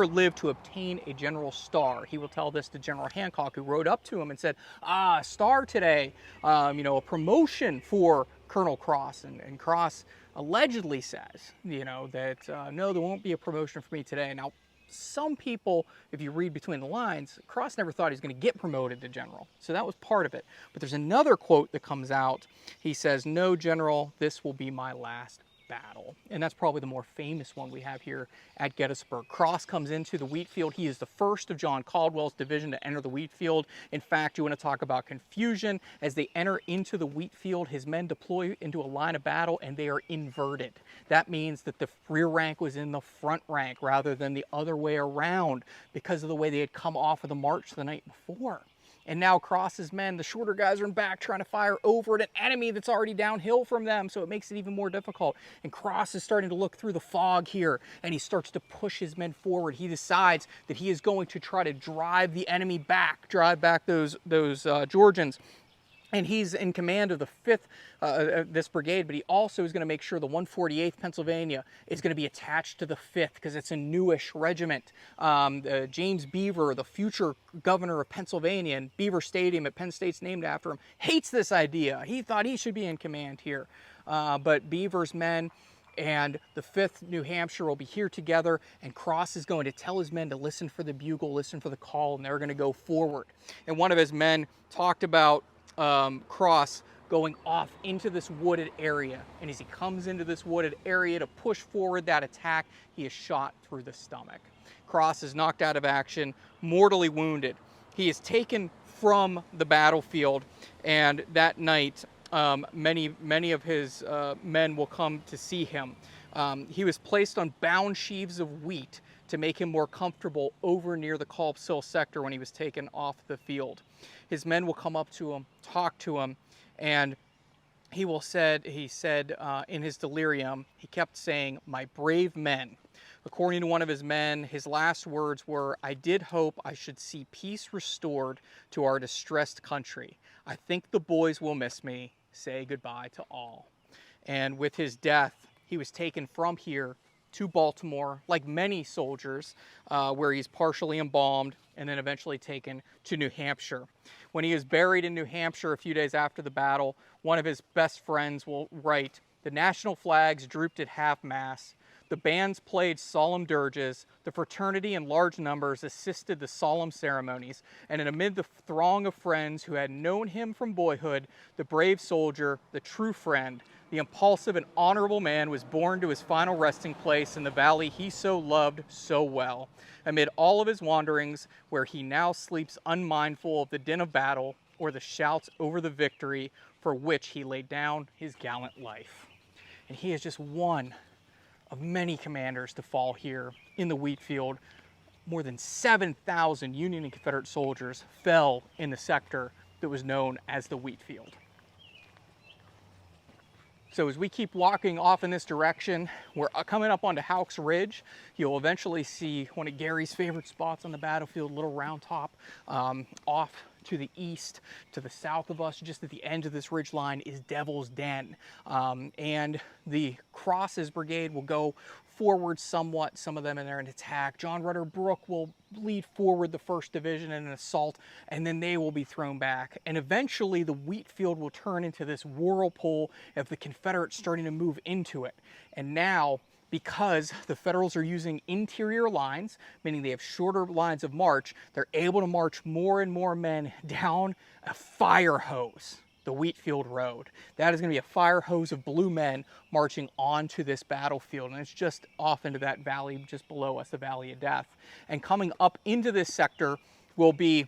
live to obtain a general star." He will tell this to General Hancock, who rode up to him and said, "Ah, star today, a promotion for Colonel Kris." And Kris allegedly says, that no, there won't be a promotion for me today. Now, some people, if you read between the lines, Kris never thought he was going to get promoted to general. So that was part of it. But there's another quote that comes out. He says, "No, General, this will be my last battle." And that's probably the more famous one we have here at Gettysburg. Kris comes into the Wheatfield. He is the first of John Caldwell's division to enter the Wheatfield. In fact, you want to talk about confusion. As they enter into the Wheatfield, his men deploy into a line of battle and they are inverted. That means that the rear rank was in the front rank rather than the other way around because of the way they had come off of the march the night before. And now Kris's men, the shorter guys, are in back trying to fire over at an enemy that's already downhill from them, so it makes it even more difficult. And Kris is starting to look through the fog here, and he starts to push his men forward. He decides that he is going to try to drive the enemy back, drive back those Georgians. And he's in command of the 5th, this brigade, but he also is going to make sure the 148th Pennsylvania is going to be attached to the 5th because it's a newish regiment. James Beaver, the future governor of Pennsylvania, and Beaver Stadium at Penn State's named after him, hates this idea. He thought he should be in command here. But Beaver's men and the 5th New Hampshire will be here together, and Kris is going to tell his men to listen for the bugle, listen for the call, and they're going to go forward. And one of his men talked about Kris going off into this wooded area, and as he comes into this wooded area to push forward that attack, he is shot through the stomach. Kris is knocked out of action, mortally wounded. He is taken from the battlefield, and that night many of his men will come to see him. He was placed on bound sheaves of wheat to make him more comfortable over near the Culp's Hill sector when he was taken off the field. His men will come up to him, talk to him, and he said in his delirium, he kept saying, "My brave men." According to one of his men, his last words were, "I did hope I should see peace restored to our distressed country. I think the boys will miss me. Say goodbye to all." And with his death, he was taken from here to Baltimore, like many soldiers, where he's partially embalmed and then eventually taken to New Hampshire. When he is buried in New Hampshire a few days after the battle, one of his best friends will write, "The national flags drooped at half-mast. The bands played solemn dirges. The fraternity in large numbers assisted the solemn ceremonies. And amid the throng of friends who had known him from boyhood, the brave soldier, the true friend, the impulsive and honorable man was borne to his final resting place in the valley he so loved so well. Amid all of his wanderings, where he now sleeps unmindful of the din of battle or the shouts over the victory for which he laid down his gallant life." And he is just one of many commanders to fall here in the Wheatfield. More than 7,000 Union and Confederate soldiers fell in the sector that was known as the Wheatfield. So as we keep walking off in this direction, we're coming up onto Houck's Ridge. You'll eventually see one of Garry's favorite spots on the battlefield, Little Round Top, off to the east. To the south of us, just at the end of this ridge line, is Devil's Den. And the Kris's brigade will go forward somewhat, some of them in there an attack. John Rutter Brooke will lead forward the 1st Division in an assault, and then they will be thrown back. And eventually the Wheatfield will turn into this whirlpool of the Confederates starting to move into it. And now, because the Federals are using interior lines, meaning they have shorter lines of march, they're able to march more and more men down a fire hose, the Wheatfield Road. That is going to be a fire hose of blue men marching onto this battlefield, and it's just off into that valley just below us, the Valley of Death. And coming up into this sector will be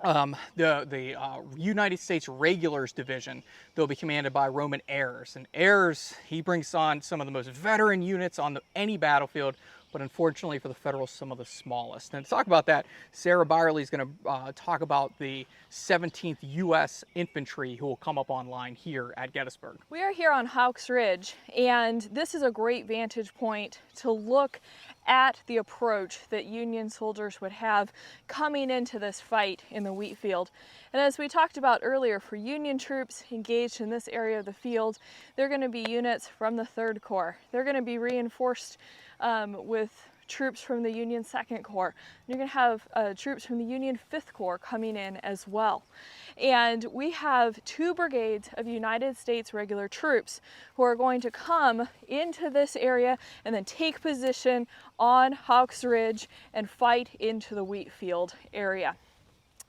the United States Regulars Division. They'll be commanded by Roman Ayres. And Ayres, he brings on some of the most veteran units on any battlefield, but unfortunately for the Federals, some of the smallest. And to talk about that, Sarah Bierle is going to talk about the 17th U.S. Infantry who will come up online here at Gettysburg. We are here on Hawks Ridge, and this is a great vantage point to look at the approach that Union soldiers would have coming into this fight in the Wheatfield. And as we talked about earlier, for Union troops engaged in this area of the field, they're going to be units from the 3rd Corps. They're going to be reinforced with troops from the Union 2nd Corps. You're going to have troops from the Union 5th Corps coming in as well. And we have 2 brigades of United States regular troops who are going to come into this area and then take position on Hawks Ridge and fight into the Wheatfield area.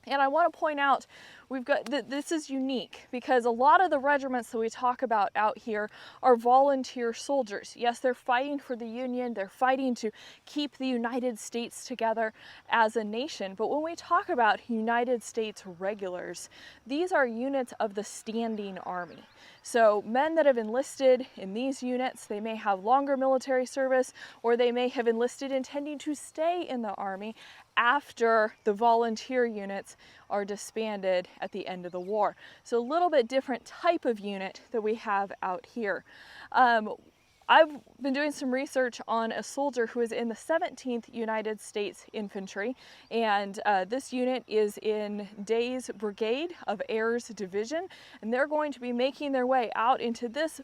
And I want to point out, we've got this is unique because a lot of the regiments that we talk about out here are volunteer soldiers. Yes, they're fighting for the Union, they're fighting to keep the United States together as a nation. But when we talk about United States regulars, these are units of the standing army. So men that have enlisted in these units, they may have longer military service, or they may have enlisted intending to stay in the Army after the volunteer units are disbanded at the end of the war. So a little bit different type of unit that we have out here. I've been doing some research on a soldier who is in the 17th United States Infantry, and this unit is in Day's Brigade of Ayres Division, and they're going to be making their way out into this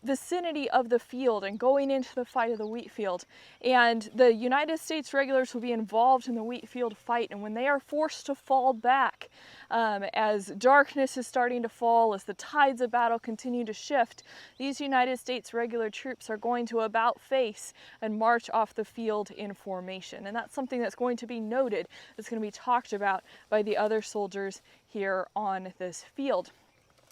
vicinity of the field and going into the fight of the Wheatfield. And the United States regulars will be involved in the Wheatfield fight, and when they are forced to fall back, as darkness is starting to fall, as the tides of battle continue to shift, these United States regular troops are going to about face and march off the field in formation. And that's something that's going to be noted, that's going to be talked about by the other soldiers here on this field.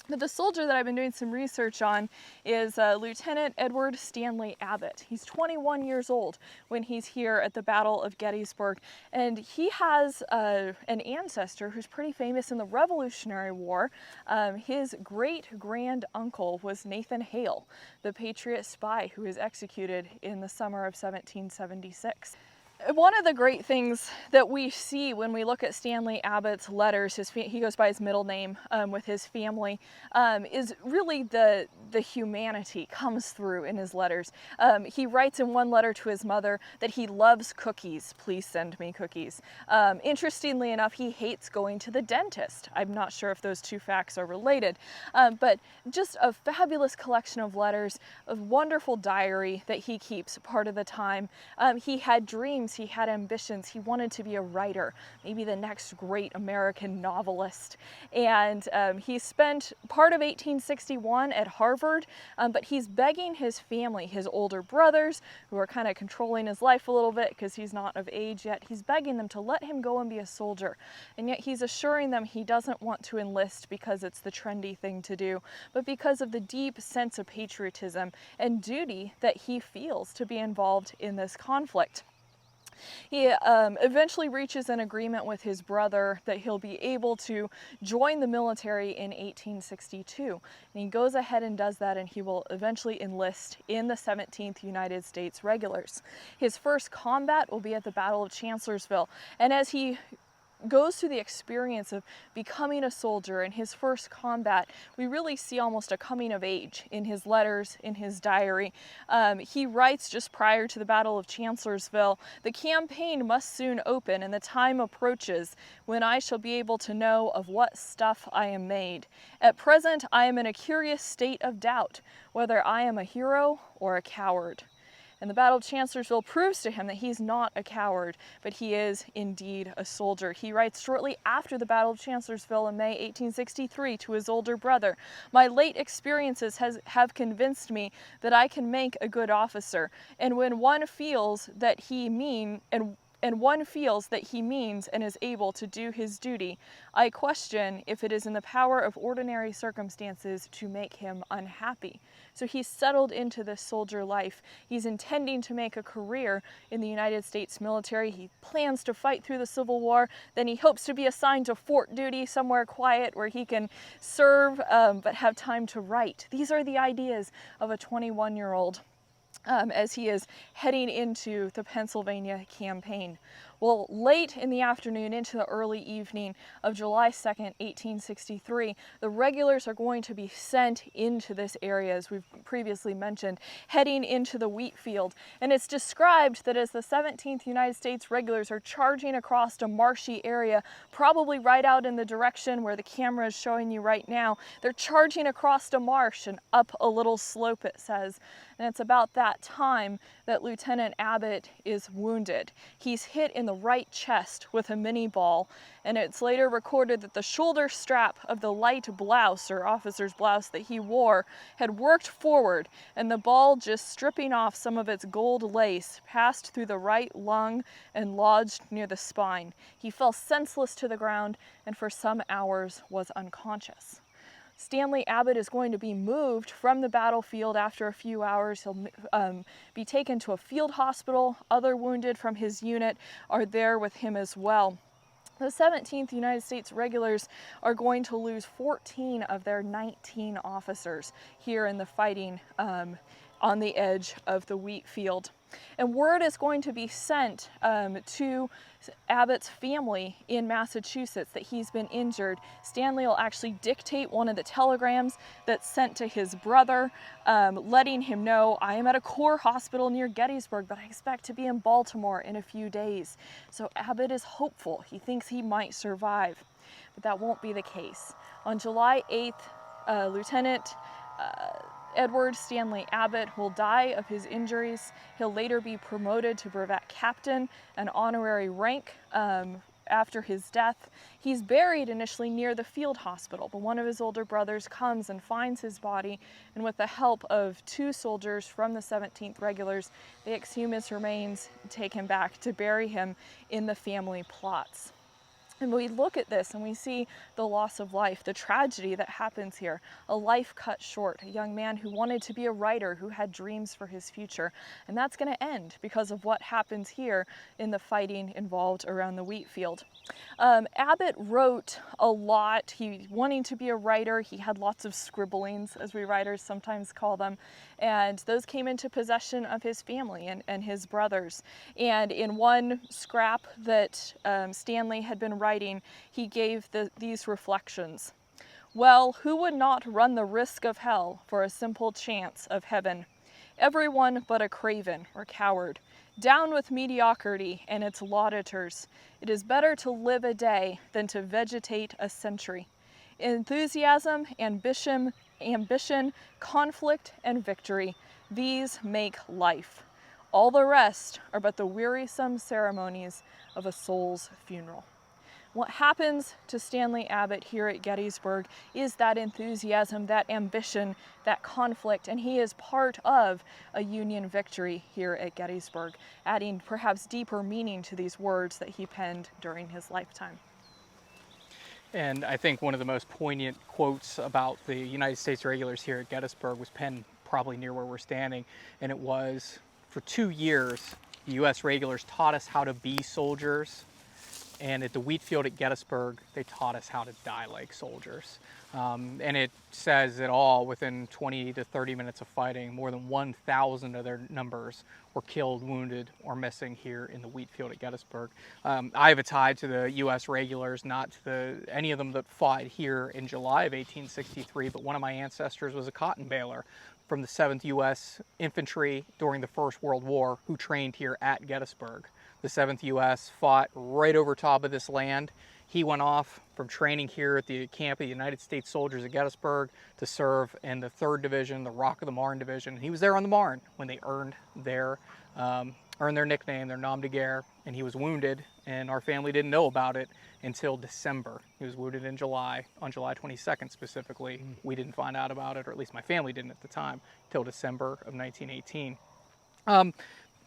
But the soldier that I've been doing some research on is Lieutenant Edward Stanley Abbott. He's 21 years old when he's here at the Battle of Gettysburg, and he has an ancestor who's pretty famous in the Revolutionary War. His great-grand uncle was Nathan Hale, the Patriot spy who was executed in the summer of 1776. One of the great things that we see when we look at Stanley Abbott's letters, he goes by his middle name with his family, is really the humanity comes through in his letters. He writes in one letter to his mother that he loves cookies. Please send me cookies. Interestingly enough, he hates going to the dentist. I'm not sure if those two facts are related, but just a fabulous collection of letters, a wonderful diary that he keeps part of the time. He had dreams. He had ambitions. He wanted to be a writer, maybe the next great American novelist. And he spent part of 1861 at Harvard, but he's begging his family, his older brothers, who are kind of controlling his life a little bit because he's not of age yet, he's begging them to let him go and be a soldier. And yet he's assuring them he doesn't want to enlist because it's the trendy thing to do, but because of the deep sense of patriotism and duty that he feels to be involved in this conflict. He eventually reaches an agreement with his brother that he'll be able to join the military in 1862. And he goes ahead and does that, and he will eventually enlist in the 17th United States Regulars. His first combat will be at the Battle of Chancellorsville, and as he goes through the experience of becoming a soldier in his first combat, we really see almost a coming of age in his letters, in his diary. He writes just prior to the Battle of Chancellorsville, "The campaign must soon open, and the time approaches when I shall be able to know of what stuff I am made. At present I am in a curious state of doubt whether I am a hero or a coward." And the Battle of Chancellorsville proves to him that he's not a coward, but he is indeed a soldier. He writes shortly after the Battle of Chancellorsville in May 1863 to his older brother, "My late experiences have convinced me that I can make a good officer, and when one feels that he means and is able to do his duty, I question if it is in the power of ordinary circumstances to make him unhappy." So he's settled into this soldier life. He's intending to make a career in the United States military. He plans to fight through the Civil War. Then he hopes to be assigned to fort duty somewhere quiet where he can serve but have time to write. These are the ideas of a 21-year-old. As he is heading into the Pennsylvania campaign. Well, late in the afternoon into the early evening of July 2nd, 1863, the regulars are going to be sent into this area, as we've previously mentioned, heading into the Wheatfield. And it's described that as the 17th United States regulars are charging across a marshy area, probably right out in the direction where the camera is showing you right now, they're charging across a marsh and up a little slope, it says. And it's about that time that Lieutenant Abbott is wounded. He's hit in the right chest with a mini ball, and it's later recorded that the shoulder strap of the light blouse or officer's blouse that he wore had worked forward, and the ball, just stripping off some of its gold lace, passed through the right lung and lodged near the spine. He fell senseless to the ground and for some hours was unconscious. Stanley Abbott is going to be moved from the battlefield after a few hours. He'll be taken to a field hospital. Other wounded from his unit are there with him as well. The 17th United States Regulars are going to lose 14 of their 19 officers here in the fighting on the edge of the Wheatfield. And word is going to be sent to Abbott's family in Massachusetts that he's been injured. Stanley will actually dictate one of the telegrams that's sent to his brother, letting him know, "I am at a Corps hospital near Gettysburg, but I expect to be in Baltimore in a few days." So Abbott is hopeful. He thinks he might survive, but that won't be the case. On July 8th, Lieutenant Edward Stanley Abbott will die of his injuries. He'll later be promoted to brevet captain, an honorary rank after his death. He's buried initially near the field hospital, but one of his older brothers comes and finds his body, and with the help of 2 soldiers from the 17th Regulars, they exhume his remains and take him back to bury him in the family plots. And we look at this and we see the loss of life, the tragedy that happens here, a life cut short, a young man who wanted to be a writer, who had dreams for his future. And that's going to end because of what happens here in the fighting involved around the Wheatfield. Abbott wrote a lot. He wanting to be a writer. He had lots of scribblings, as we writers sometimes call them, and those came into possession of his family and his brothers. And in one scrap that Stanley had been writing, he gave these reflections. "Well, who would not run the risk of hell for a simple chance of heaven? Everyone but a craven or coward. Down with mediocrity and its lauditors. It is better to live a day than to vegetate a century. Enthusiasm, ambition, conflict, and victory, these make life. All the rest are but the wearisome ceremonies of a soul's funeral." What happens to Stanley Abbott here at Gettysburg is that enthusiasm, that ambition, that conflict, and he is part of a Union victory here at Gettysburg, adding perhaps deeper meaning to these words that he penned during his lifetime. And I think one of the most poignant quotes about the United States Regulars here at Gettysburg was penned probably near where we're standing, and it was, "For 2 years, the U.S. Regulars taught us how to be soldiers, and at the Wheatfield at Gettysburg, they taught us how to die like soldiers." And it says it all. Within 20 to 30 minutes of fighting, more than 1,000 of their numbers were killed, wounded, or missing here in the Wheatfield at Gettysburg. I have a tie to the U.S. Regulars, not to any of them that fought here in July of 1863, but one of my ancestors was a cotton baler from the 7th U.S. Infantry during the First World War who trained here at Gettysburg. The 7th U.S. fought right over top of this land He went off from training here at the camp of the United States Soldiers at Gettysburg to serve in the 3rd Division, the Rock of the Marne Division. He was there on the Marne when they earned their nickname, their nom de guerre, and he was wounded, and our family didn't know about it until December. He was wounded in July, on July 22nd specifically. We didn't find out about it, or at least my family didn't at the time, till December of 1918.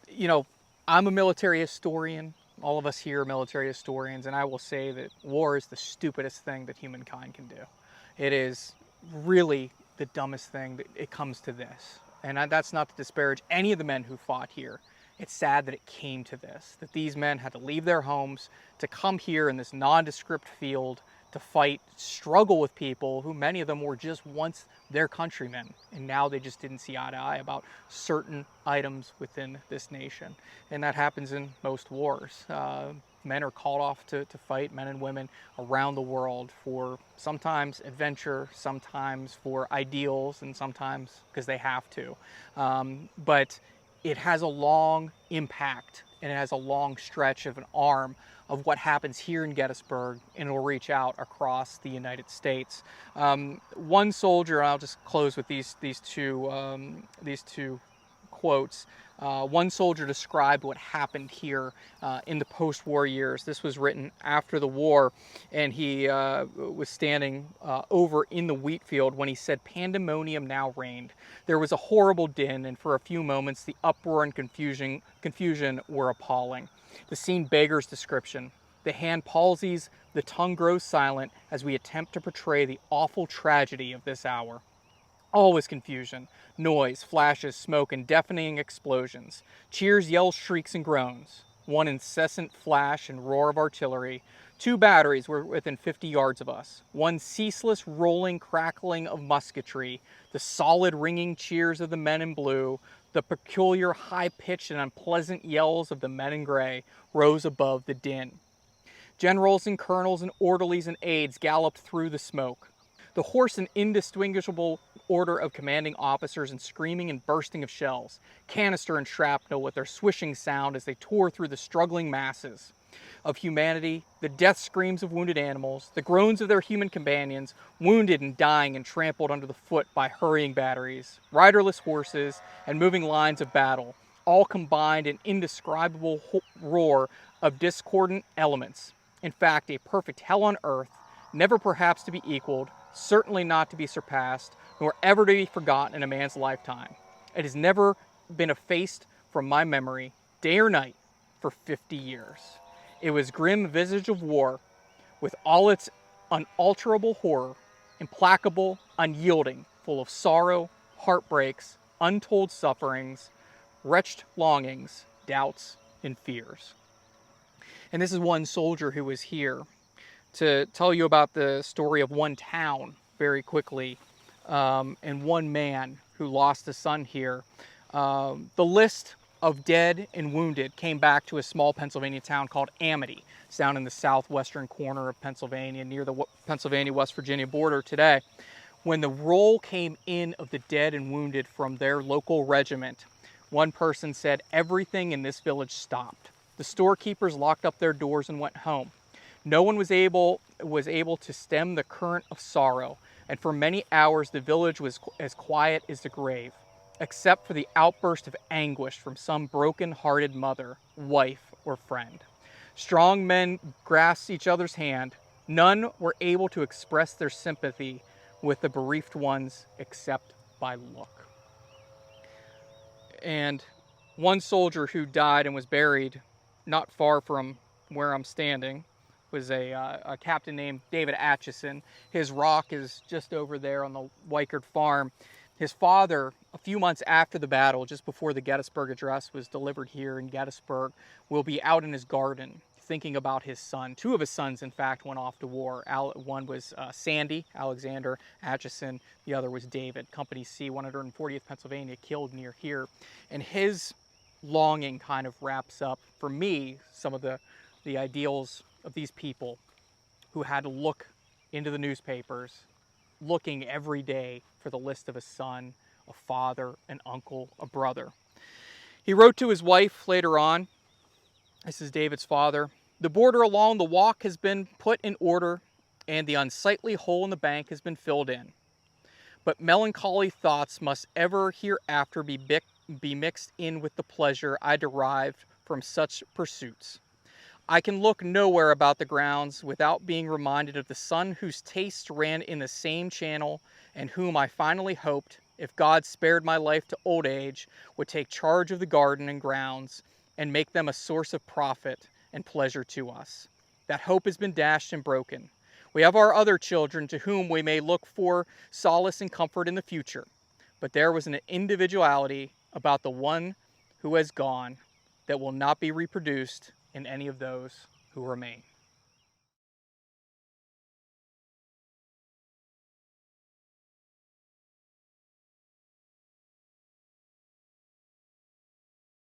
You know, I'm a military historian. All of us here are military historians, and I will say that war is the stupidest thing that humankind can do. It is really the dumbest thing that it comes to this. And that's not to disparage any of the men who fought here. It's sad that it came to this, that these men had to leave their homes to come here in this nondescript field to fight, struggle with people who many of them were just once their countrymen, and now they just didn't see eye to eye about certain items within this nation. And that happens in most wars. Men are called off to fight, men and women around the world, for sometimes adventure, sometimes for ideals, and sometimes because they have to. But it has a long impact, and it has a long stretch of an arm of what happens here in Gettysburg, and it'll reach out across the United States. One soldier, and I'll just close with these two quotes. One soldier described what happened here in the post-war years. This was written after the war, and he was standing over in the Wheatfield when he said, "Pandemonium now reigned. There was a horrible din, and for a few moments the uproar and confusion were appalling. The scene beggars description. The hand palsies, the tongue grows silent as we attempt to portray the awful tragedy of this hour. All was confusion, noise, flashes, smoke, and deafening explosions. Cheers, yells, shrieks, and groans. One incessant flash and roar of artillery. 2 batteries were within 50 yards of us. One ceaseless rolling, crackling of musketry. The solid ringing cheers of the men in blue. The peculiar high-pitched and unpleasant yells of the men in gray rose above the din. Generals and colonels and orderlies and aides galloped through the smoke. The hoarse and indistinguishable order of commanding officers and screaming and bursting of shells, canister and shrapnel with their swishing sound as they tore through the struggling masses of humanity, the death screams of wounded animals, the groans of their human companions, wounded and dying and trampled under the foot by hurrying batteries, riderless horses, and moving lines of battle, all combined in indescribable roar of discordant elements. In fact, a perfect hell on earth, never perhaps to be equaled, certainly not to be surpassed, nor ever to be forgotten in a man's lifetime. It has never been effaced from my memory, day or night, for 50 years. It was grim visage of war, with all its unalterable horror, implacable, unyielding, full of sorrow, heartbreaks, untold sufferings, wretched longings, doubts, and fears." And this is one soldier who was here. To tell you about the story of one town very quickly, and one man who lost a son here. The list of dead and wounded came back to a small Pennsylvania town called Amity. It's down in the southwestern corner of Pennsylvania, near the Pennsylvania-West Virginia border today. When the roll came in of the dead and wounded from their local regiment, one person said, "Everything in this village stopped. The storekeepers locked up their doors and went home. No one was able to stem the current of sorrow, and for many hours the village was as quiet as the grave, except for the outburst of anguish from some broken-hearted mother, wife, or friend. Strong men grasped each other's hand. None were able to express their sympathy with the bereaved ones except by look." And one soldier who died and was buried not far from where I'm standing was a captain named David Atchison. His rock is just over there on the Wykert farm. His father, a few months after the battle, just before the Gettysburg Address was delivered here in Gettysburg, will be out in his garden thinking about his son. 2 of his sons, in fact, went off to war. One was Sandy, Alexander Atchison. The other was David, Company C, 140th Pennsylvania, killed near here. And his longing kind of wraps up, for me, some of the ideals of these people who had to look into the newspapers, looking every day for the list of a son, a father, an uncle, a brother. He wrote to his wife later on. This is David's father. The border along the walk has been put in order, and the unsightly hole in the bank has been filled in. But melancholy thoughts must ever hereafter be mixed in with the pleasure I derived from such pursuits. I can look nowhere about the grounds without being reminded of the son whose tastes ran in the same channel, and whom I finally hoped, if God spared my life to old age, would take charge of the garden and grounds and make them a source of profit and pleasure to us. That hope has been dashed and broken. We have our other children to whom we may look for solace and comfort in the future, but there was an individuality about the one who has gone that will not be reproduced in any of those who remain.